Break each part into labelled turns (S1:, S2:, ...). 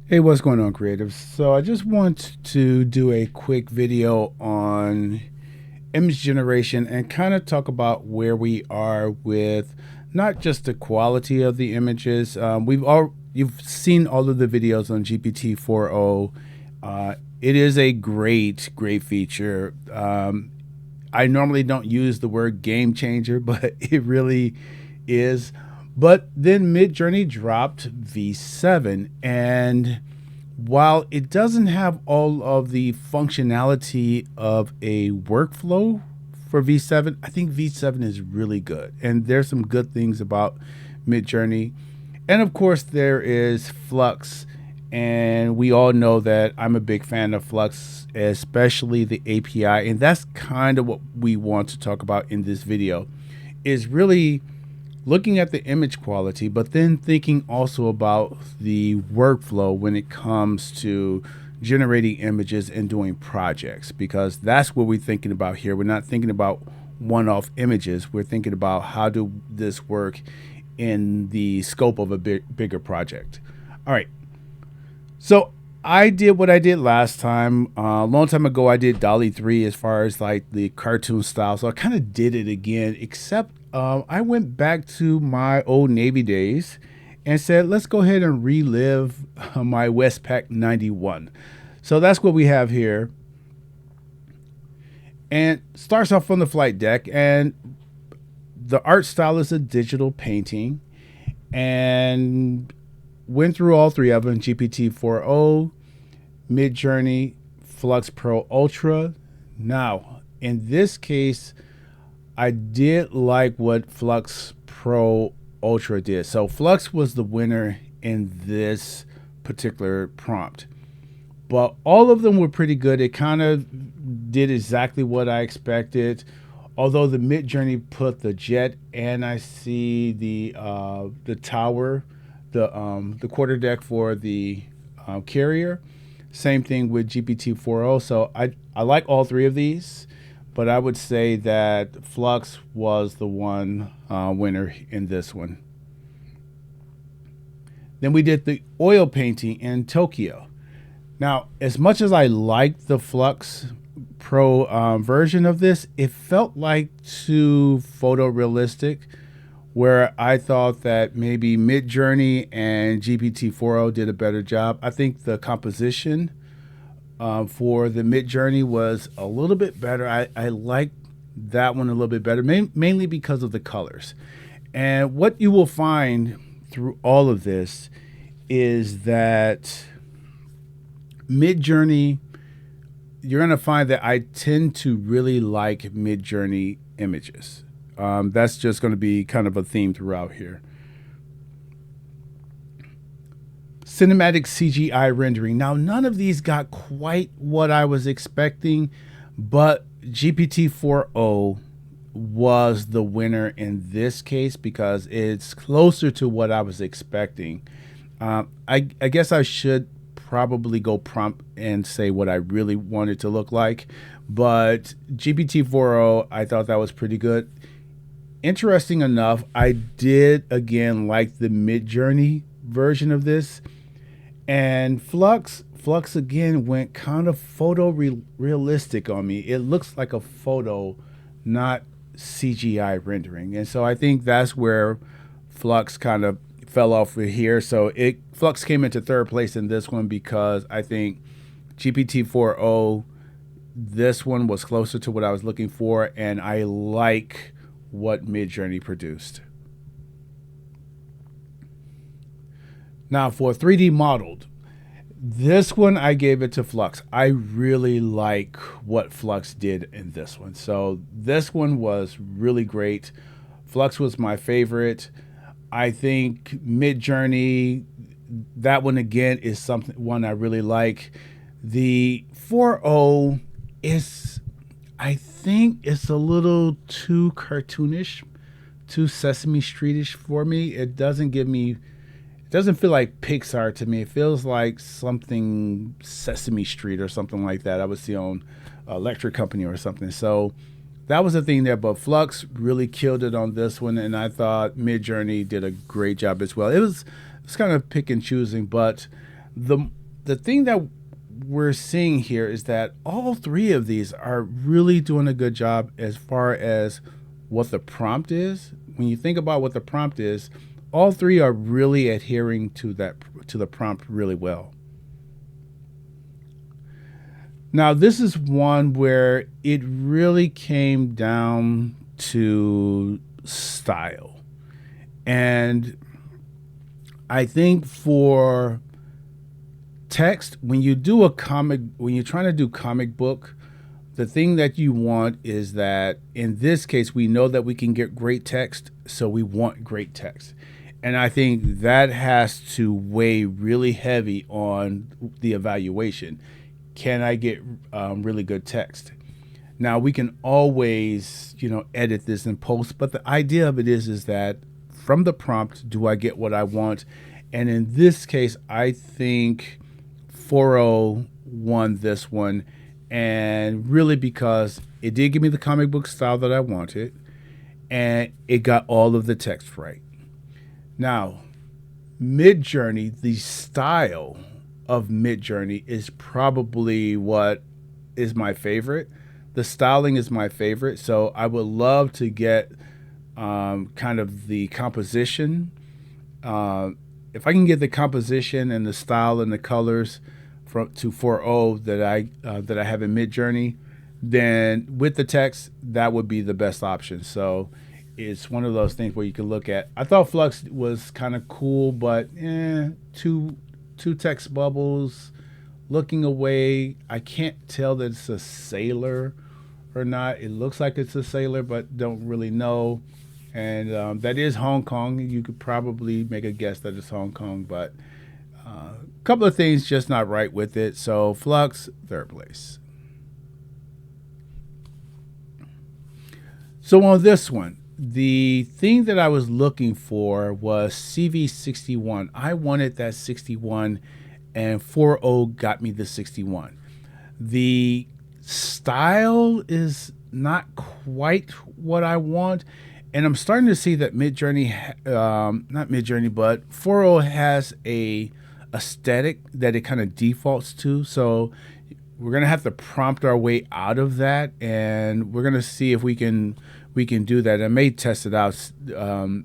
S1: Hey, what's going on, creatives? So I just want to do a quick video on image generation and kind of talk about where we are with not just the quality of the images. You've seen all of the videos on GPT-4o. It is a great feature. I normally don't use the word game changer, but it really is. But then MidJourney dropped V7, and while it doesn't have all of the functionality of a workflow for V7, I think V7 is really good. And there's some good things about MidJourney. And of course, there is Flux. And we all know that I'm a big fan of Flux, especially the API. And that's kind of what we want to talk about in this video, is really looking at the image quality, but then thinking also about the workflow when it comes to generating images and doing projects, because that's what we're thinking about here. We're not thinking about one-off images. We're thinking about how do this work in the scope of a bigger project. All right. So I did what I did last time. A long time ago, I did Dolly 3 as far as like the cartoon style. So I kind of did it again, except I went back to my old Navy days and said, let's go ahead and relive my WestPac 91. So that's what we have here. And starts off on the flight deck. And the art style is a digital painting. And went through all three of them: GPT-4o, MidJourney, Flux Pro Ultra. Now, in this case, I did like what Flux Pro Ultra did. So Flux was the winner in this particular prompt, but all of them were pretty good. It kind of did exactly what I expected. Although the MidJourney put the jet, and I see the tower, the quarterdeck for the carrier. Same thing with GPT-4o. So I like all three of these, but I would say that Flux was the one winner in this one. Then we did the oil painting in Tokyo. Now, as much as I liked the Flux Pro version of this, it felt like too photorealistic, where I thought that maybe MidJourney and GPT-4o did a better job. I think the composition for the MidJourney was a little bit better. I like that one a little bit better, mainly because of the colors. And what you will find through all of this is that MidJourney, you're going to find that I tend to really like MidJourney images. That's just going to be kind of a theme throughout here. Cinematic CGI rendering. Now, none of these got quite what I was expecting, but GPT-4o was the winner in this case because it's closer to what I was expecting. I guess I should probably go prompt and say what I really want it to look like, but GPT-4o, I thought that was pretty good. Interesting enough, I did again like the MidJourney version of this, and Flux again went kind of realistic on me. It looks like a photo, not CGI rendering, and so I think that's where Flux kind of fell off with here. So Flux came into third place in this one because I think GPT-4o, this one was closer to what I was looking for, and I like what MidJourney produced. Now for 3D modeled, this one I gave it to Flux. I really like what Flux did in this one. So this one was really great. Flux was my favorite. I think MidJourney, that one again is one I really like. The 4o is, I think it's a little too cartoonish, too Sesame Streetish for me. It doesn't feel like Pixar to me. It feels like something Sesame Street or something like that. I would see on Electric Company or something. So that was the thing there. But Flux really killed it on this one, and I thought MidJourney did a great job as well. It was kind of pick and choosing, but The the thing that we're seeing here is that all three of these are really doing a good job as far as what the prompt is. When you think about what the prompt is, all three are really adhering to the prompt really well. Now, this is one where it really came down to style. And I think for text, when you're trying to do comic book, the thing that you want is that in this case, we know that we can get great text, so we want great text. And I think that has to weigh really heavy on the evaluation. Can I get really good text? Now we can always, edit this in post, but the idea of it is that from the prompt, do I get what I want? And in this case, I think 4o won this one, and really because it did give me the comic book style that I wanted, and it got all of the text right. Now, MidJourney, the style of MidJourney is probably what is my favorite. The styling is my favorite, so I would love to get kind of the composition. If I can get the composition and the style and the colors to 4o that I have in MidJourney, then with the text, that would be the best option. So it's one of those things where you can look at. I thought Flux was kind of cool, but two text bubbles looking away. I can't tell that it's a sailor or not. It looks like it's a sailor, but don't really know. And that is Hong Kong. You could probably make a guess that it's Hong Kong, but a couple of things just not right with it. So Flux, third place. So on this one, the thing that I was looking for was CV61. I wanted that 61, and 4o got me the 61. The style is not quite what I want, and I'm starting to see that MidJourney, not MidJourney, but 4o has a aesthetic that it kind of defaults to. So we're gonna have to prompt our way out of that, and we're gonna see if we can do that. I may test it out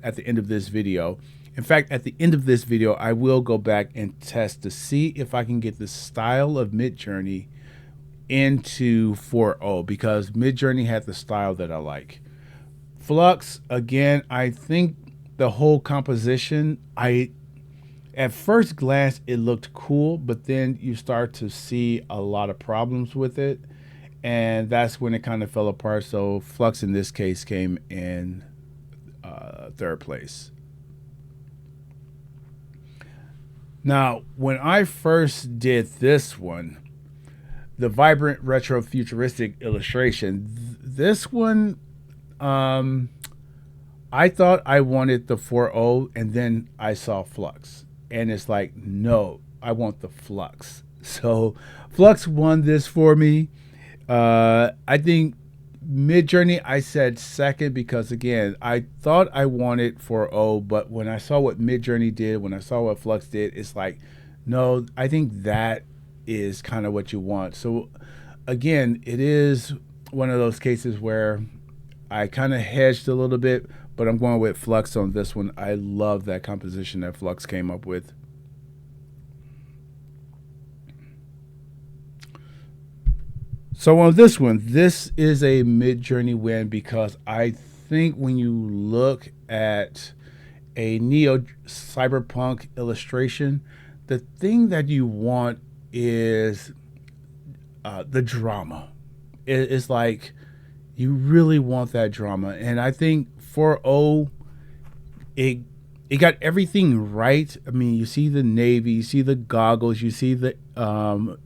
S1: at the end of this video. In fact, at the end of this video, I will go back and test to see if I can get the style of MidJourney into 4o, because MidJourney had the style that I like. Flux, again, I think the whole composition, at first glance, it looked cool, but then you start to see a lot of problems with it. And that's when it kind of fell apart. So Flux in this case came in third place. Now, when I first did this one, the vibrant retro futuristic illustration, this one, I thought I wanted the 4o, and then I saw Flux. And it's like, no, I want the Flux. So Flux won this for me. I think MidJourney I said second because, again, I thought I wanted 4o, but when I saw what MidJourney did, when I saw what Flux did, it's like, no, I think that is kind of what you want. So, again, it is one of those cases where I kind of hedged a little bit, but I'm going with Flux on this one. I love that composition that Flux came up with. So on this one, this is a MidJourney win because I think when you look at a neo cyberpunk illustration, the thing that you want is the drama. It's like you really want that drama, and I think 4o, it got everything right. I mean, you see the Navy, you see the goggles, you see the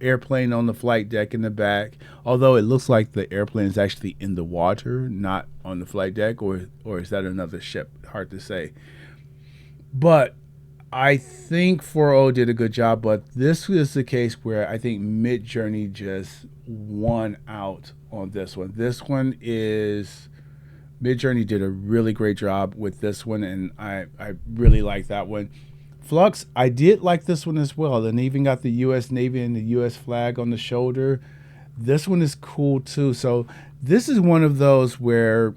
S1: airplane on the flight deck in the back. Although it looks like the airplane is actually in the water, not on the flight deck, or is that another ship? Hard to say. But I think 4o did a good job. But this is the case where I think MidJourney just won out on this one. This one is MidJourney did a really great job with this one, and I really like that one. Flux, I did like this one as well, and even got the U.S. Navy and the U.S. flag on the shoulder. This one is cool too. So this is one of those where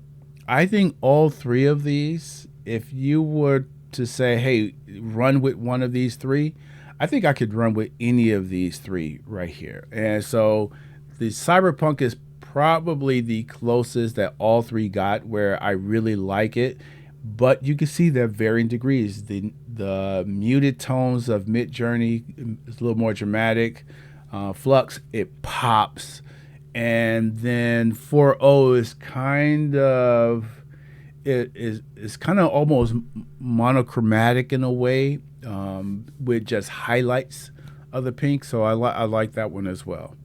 S1: I think all three of these, if you were to say, hey, run with one of these three, I think I could run with any of these three right here. And so the Cyberpunk is probably the closest that all three got where I really like it. But you can see they're varying degrees. The muted tones of MidJourney is a little more dramatic. Flux, it pops. And then 4o is kind of it's kind of almost monochromatic in a way, with just highlights of the pink. So I like that one as well.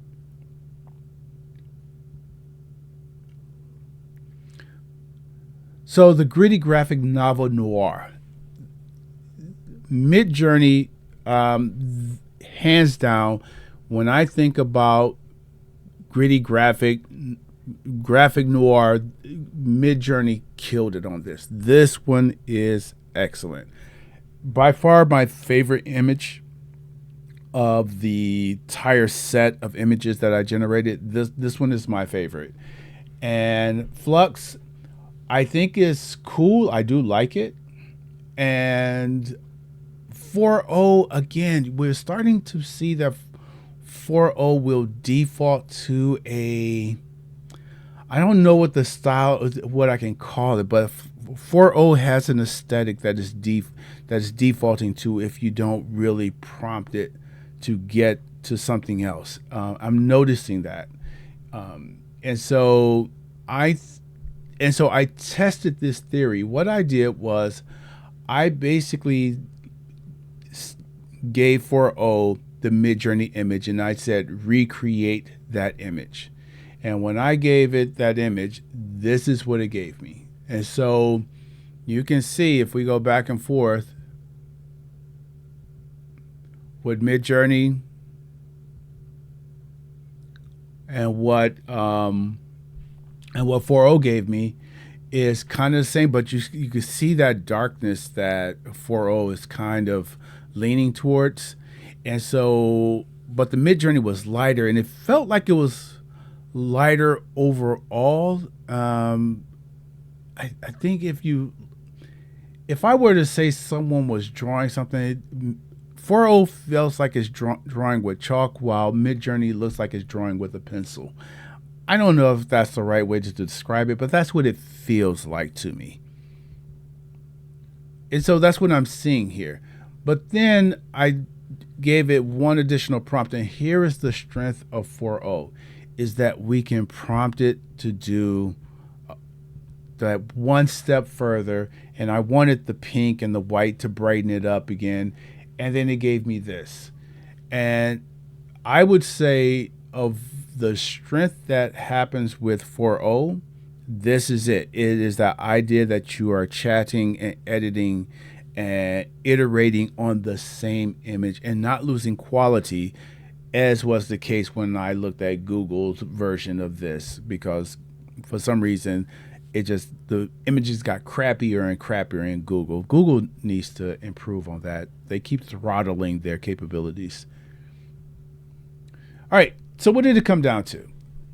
S1: So the gritty graphic novel noir, MidJourney, hands down. When I think about gritty graphic noir, MidJourney killed it on this. This one is excellent. By far my favorite image of the entire set of images that I generated. This one is my favorite. And Flux, I think is cool. I do like it. And 4o, again, we're starting to see that 4o will default to a, I don't know what the style, what I can call it, but 4o has an aesthetic that is defaulting to if you don't really prompt it to get to something else. I'm noticing that, and so I tested this theory. What I did was I basically gave 4o the MidJourney image, and I said recreate that image. And when I gave it that image, this is what it gave me. And so you can see if we go back and forth with MidJourney and what 4o gave me is kind of the same, but you can see that darkness that 4o is kind of leaning towards. And so, but the MidJourney was lighter, and it felt like it was lighter overall. I think if I were to say someone was drawing something, 4o feels like it's drawing with chalk, while MidJourney looks like it's drawing with a pencil. I don't know if that's the right way to describe it, but that's what it feels like to me. And so that's what I'm seeing here. But then I gave it one additional prompt, and here is the strength of 4o, is that we can prompt it to do that one step further, and I wanted the pink and the white to brighten it up again, and then it gave me this. And I would say of the strength that happens with 4o, this is it. It is that idea that you are chatting and editing and iterating on the same image and not losing quality, as was the case when I looked at Google's version of this, because for some reason the images got crappier and crappier in Google. Google needs to improve on that. They keep throttling their capabilities. All right, so what did it come down to?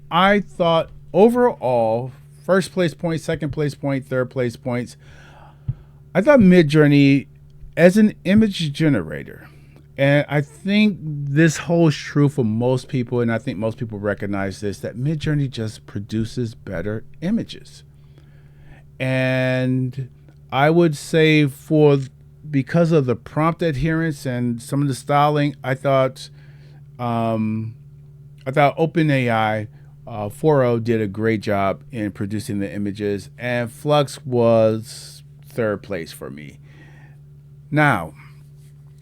S1: I thought overall, first place point, second place point, third place points, I thought MidJourney as an image generator, and I think this holds true for most people, and I think most people recognize this, that MidJourney just produces better images. And I would say because of the prompt adherence and some of the styling, I thought OpenAI 4o did a great job in producing the images, and Flux was third place for me. Now,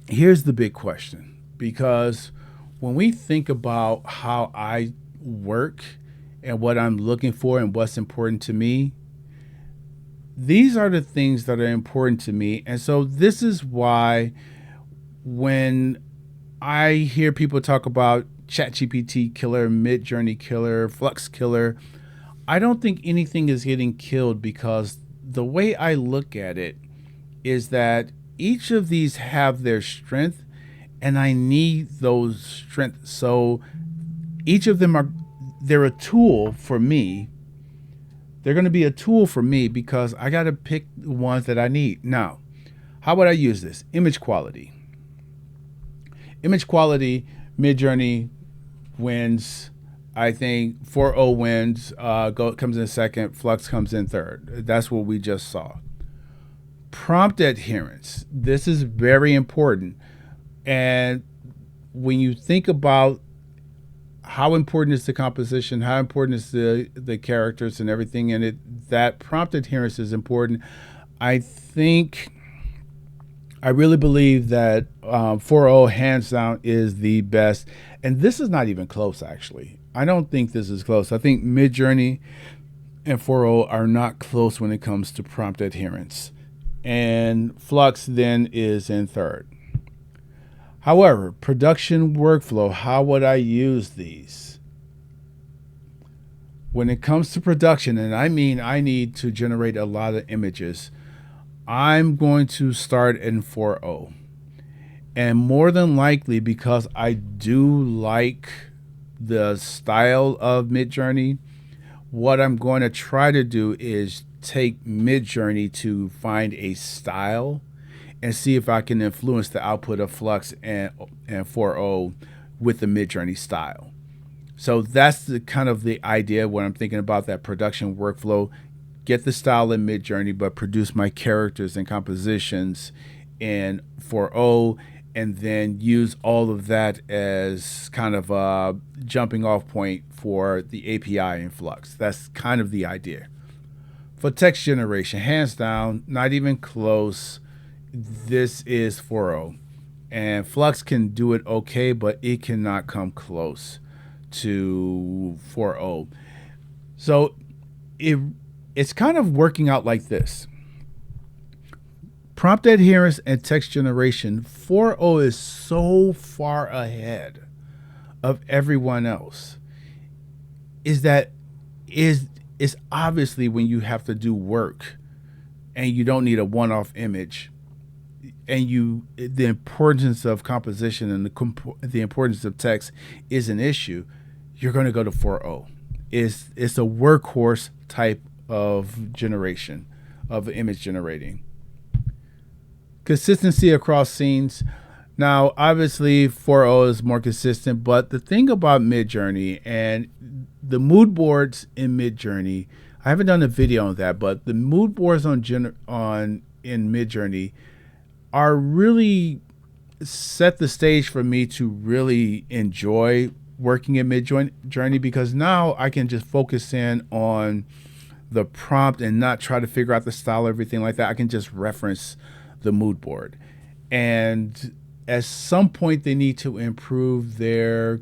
S1: here's the big question, because when we think about how I work and what I'm looking for and what's important to me, these are the things that are important to me. And so this is why when I hear people talk about ChatGPT killer, MidJourney killer, Flux killer, I don't think anything is getting killed, because the way I look at it is that each of these have their strength, and I need those strengths. So each of them they're a tool for me. They're going to be a tool for me because I got to pick the ones that I need. Now, how would I use this? Image quality. Image quality, MidJourney wins. I think 4o wins, comes in second, Flux comes in third. That's what we just saw. Prompt adherence. This is very important. And when you think about how important is the composition, how important is the characters and everything in it, that prompt adherence is important. I really believe that 4o hands down is the best. And this is not even close, actually. I don't think this is close. I think MidJourney and 4o are not close when it comes to prompt adherence. And Flux then is in third. However, production workflow, how would I use these? When it comes to production, and I mean I need to generate a lot of images, I'm going to start in 4o. And more than likely, because I do like the style of MidJourney, what I'm going to try to do is take MidJourney to find a style and see if I can influence the output of Flux and 4o with the MidJourney style. So that's the kind of the idea when I'm thinking about that production workflow. Get the style in MidJourney, but produce my characters and compositions in 4o, and then use all of that as kind of a jumping off point for the API in Flux. That's kind of the idea. For text generation, hands down, not even close. This is 4o, and Flux can do it okay, but it cannot come close to 4o. So it's kind of working out like this. Prompt adherence and text generation, 4o is so far ahead of everyone else. It's obviously when you have to do work and you don't need a one-off image, and the importance of composition and the importance of text is an issue, you're going to go to 4o. It's a workhorse type of generation, of image generating. Consistency across scenes. Now, obviously, 4o is more consistent, but the thing about MidJourney and the mood boards in MidJourney, I haven't done a video on that, but the mood boards in MidJourney are really set the stage for me to really enjoy working in MidJourney, because now I can just focus in on the prompt and not try to figure out the style, everything like that. I can just reference the mood board. And at some point they need to improve their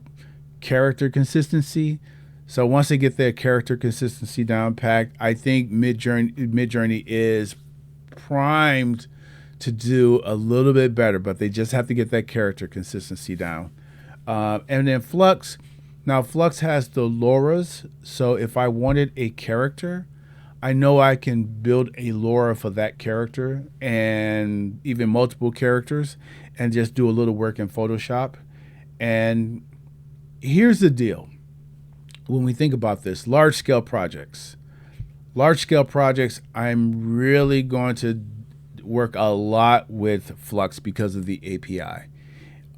S1: character consistency. So once they get their character consistency down packed, I think MidJourney is primed to do a little bit better, but they just have to get that character consistency down. And then Flux. Now Flux has the LoRa's, so if I wanted a character, I know I can build a LoRa for that character and even multiple characters and just do a little work in Photoshop. And here's the deal. When we think about this, large-scale projects, I'm really going to work a lot with Flux because of the API.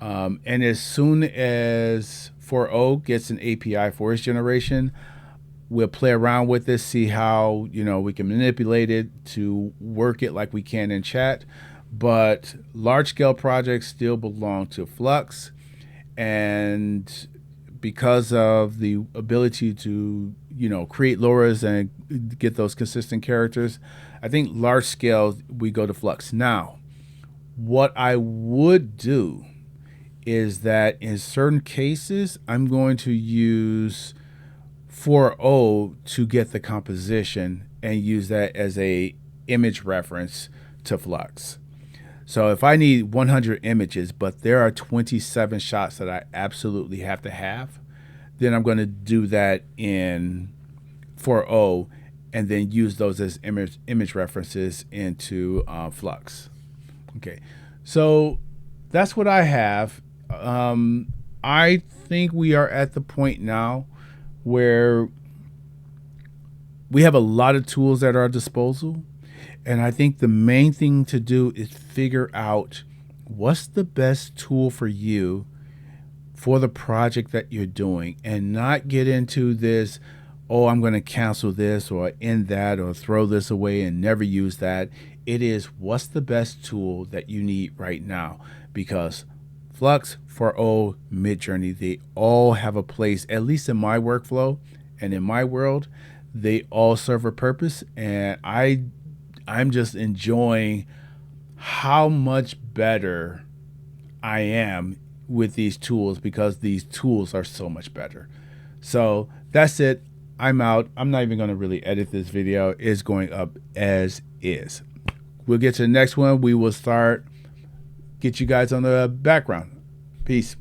S1: And as soon as 4o gets an API for its generation, we'll play around with this, see how we can manipulate it to work it like we can in chat. But large-scale projects still belong to Flux, and because of the ability to create LoRa's and get those consistent characters, I think large scale we go to Flux. Now, what I would do is that in certain cases I'm going to use 4o to get the composition and use that as a image reference to Flux. So if I need 100 images, but there are 27 shots that I absolutely have to have, then I'm going to do that in 4o and then use those as image references into Flux. Okay, so that's what I have. I think we are at the point now where we have a lot of tools at our disposal. And I think the main thing to do is figure out what's the best tool for you for the project that you're doing, and not get into this, oh, I'm going to cancel this or end that or throw this away and never use that. It is, what's the best tool that you need right now? Because Flux 4o, MidJourney, they all have a place, at least in my workflow and in my world. They all serve a purpose, and I'm just enjoying how much better I am with these tools, because these tools are so much better. So that's it. I'm out. I'm not even going to really edit this video. It's going up as is. We'll get to the next one. We will get you guys on the background. Peace.